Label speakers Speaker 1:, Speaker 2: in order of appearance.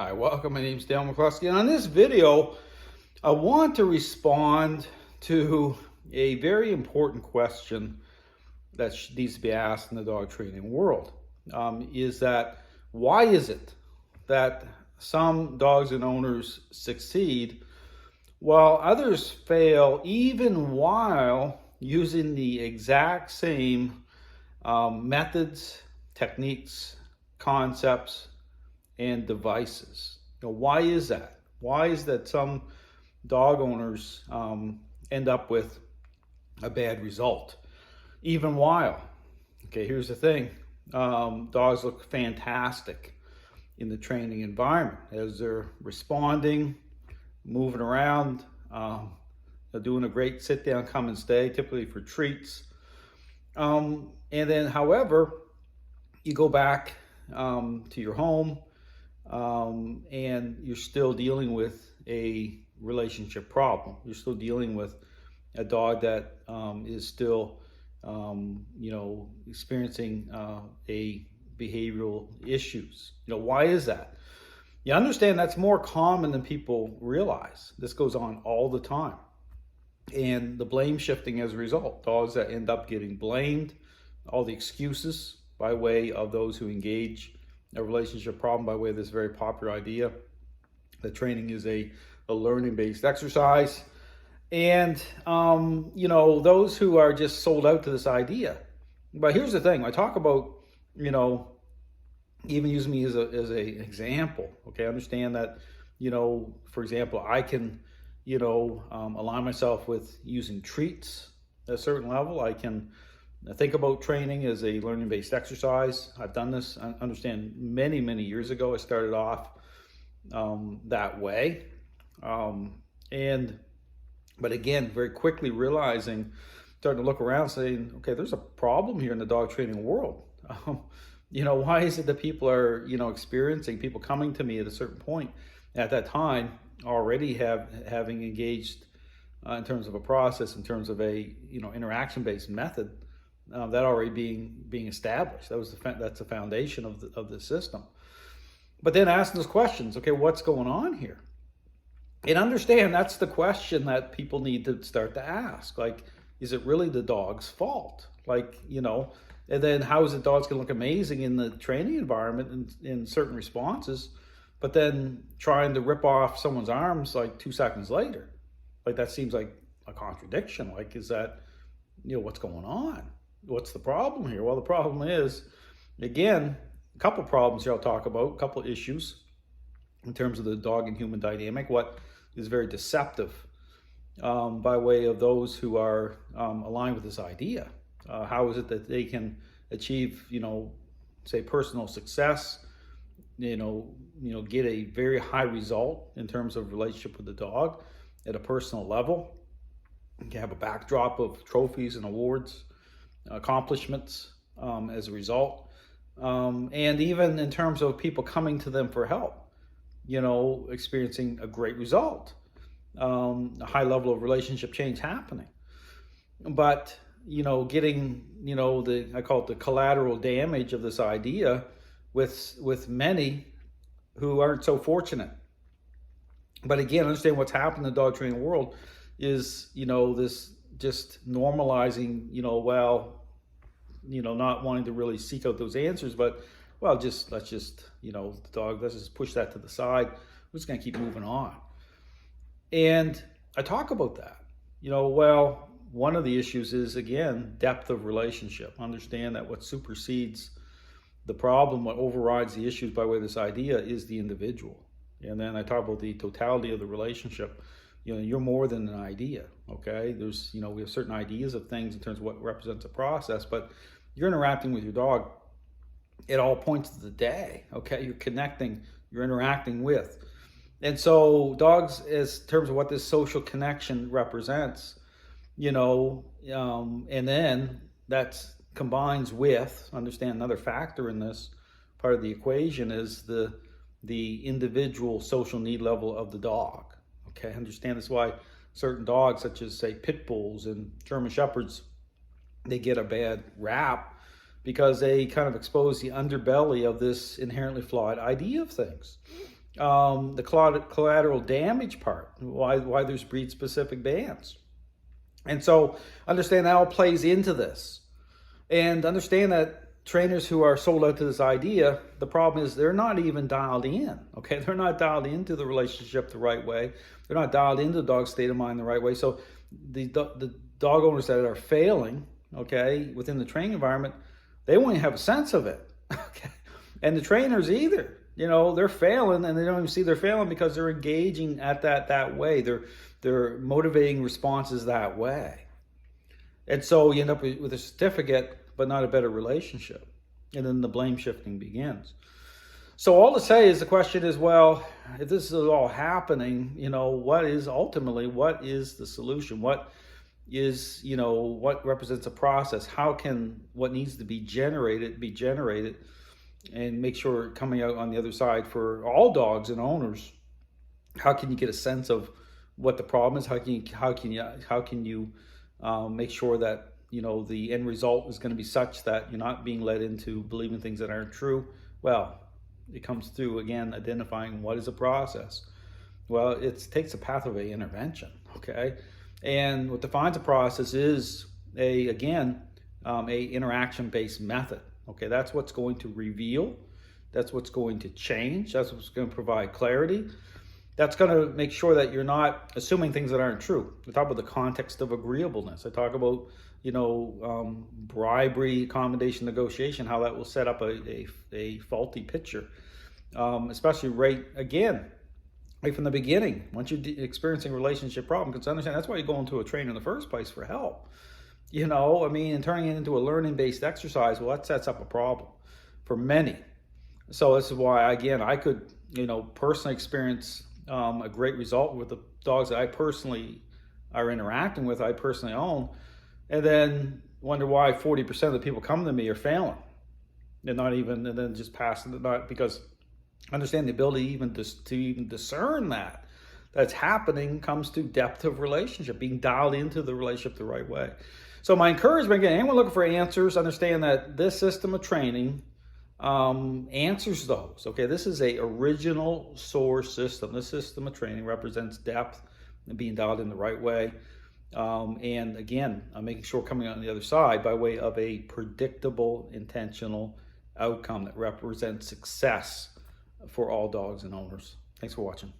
Speaker 1: Hi, welcome. My name is Dale McCluskey, and on this video, I want to respond to a very important question that needs to be asked in the dog training world. Is that why is it that some dogs and owners succeed while others fail, even while using the exact same methods, techniques, concepts, and devices? Why is that? Why is that some dog owners end up with a bad result, even while? Okay, here's the thing. Dogs look fantastic in the training environment as they're responding, moving around, they're doing a great sit down, come and stay, typically for treats. And then, however, you go back to your home, and you're still dealing with a relationship problem. You're still dealing with a dog that is still, experiencing a behavioral issues. Why is that? You understand that's more common than people realize. This goes on all the time. And the blame shifting as a result. Dogs that end up getting blamed, all the excuses by way of those who engage a relationship problem by way of this very popular idea that training is a learning-based exercise. And, those who are just sold out to this idea. But here's the thing. I talk about, even use me as a example. Okay, understand that, for example, I can, align myself with using treats at a certain level. I can think about training as a learning-based exercise. I've done this, I understand, many, many years ago. I started off that way. But again, very quickly realizing, starting to look around saying, okay, there's a problem here in the dog training world. Why is it that people are, experiencing, people coming to me at a certain point at that time already having engaged in terms of a process, in terms of a, interaction-based method, that already being established. That's the foundation of the system. But then asking those questions, okay, what's going on here? And understand that's the question that people need to start to ask. Like, is it really the dog's fault? And then how is the dog's going to look amazing in the training environment in certain responses, but then trying to rip off someone's arms like 2 seconds later? Like, that seems like a contradiction. Like, is that, what's going on? What's the problem here? Well, the problem is, again, a couple problems here I'll talk about, a couple issues in terms of the dog and human dynamic. What is very deceptive by way of those who are aligned with this idea. How is it that they can achieve, say, personal success, get a very high result in terms of relationship with the dog at a personal level? You can have a backdrop of trophies and awards, accomplishments as a result. And even in terms of people coming to them for help, experiencing a great result, a high level of relationship change happening. But, getting, I call it the collateral damage of this idea with many who aren't so fortunate. But again, understand what's happened in the dog training world is, this just normalizing, not wanting to really seek out those answers, but let's just, the dog, let's just push that to the side. We're just going to keep moving on. And I talk about that, one of the issues is, again, depth of relationship. Understand that what supersedes the problem, what overrides the issues by way of this idea is the individual. And then I talk about the totality of the relationship. You're more than an idea, okay? There's, we have certain ideas of things in terms of what represents a process, but you're interacting with your dog at all points of the day, okay? You're connecting, you're interacting with. And so dogs, as terms of what this social connection represents, and then that combines with, understand another factor in this part of the equation is the individual social need level of the dog. Okay, understand this is why certain dogs, such as, say, pit bulls and German shepherds, they get a bad rap because they kind of expose the underbelly of this inherently flawed idea of things. the collateral damage part, why there's breed specific bans. And so understand that all plays into this, and understand that trainers who are sold out to this idea, the problem is they're not even dialed in. Okay, they're not dialed into the relationship the right way. They're not dialed into the dog's state of mind the right way. So the dog owners that are failing, okay, within the training environment, they won't even have a sense of it. Okay, and the trainers either. You know, they're failing and they don't even see they're failing because they're engaging at that way. They're motivating responses that way. And so you end up with a certificate, but not a better relationship. And then the blame shifting begins. So all to say is the question is, well, if this is all happening, you know, what is the solution? What is, you know, what represents a process? How can what needs to be generated, and make sure coming out on the other side for all dogs and owners? How can you get a sense of what the problem is? How can you make sure that, you know, the end result is going to be such that you're not being led into believing things that aren't true? Well, it comes through again identifying what is a process. Well, it takes a pathway intervention, okay? And what defines a process is a interaction-based method. Okay, that's what's going to reveal, that's what's going to change, that's what's going to provide clarity. That's going to make sure that you're not assuming things that aren't true. We talk about the context of agreeableness. I talk about, you know, bribery, accommodation, negotiation, how that will set up a faulty picture, especially right from the beginning. Once you're experiencing a relationship problem, because understand that's why you go into a trainer in the first place, for help. You know, I mean, and turning it into a learning-based exercise, well, that sets up a problem for many. So this is why, again, I could, you know, personally experience a great result with the dogs that I personally are interacting with, I personally own, and then wonder why 40% of the people coming to me are failing. And then just passing it, not because understand the ability to even discern that's happening comes to depth of relationship, being dialed into the relationship the right way. So my encouragement, again, anyone looking for answers, understand that this system of training answers those. Okay, this is a original source system. This system of training represents depth and being dialed in the right way. And again, I'm making sure coming out on the other side by way of a predictable, intentional outcome that represents success for all dogs and owners. Thanks for watching.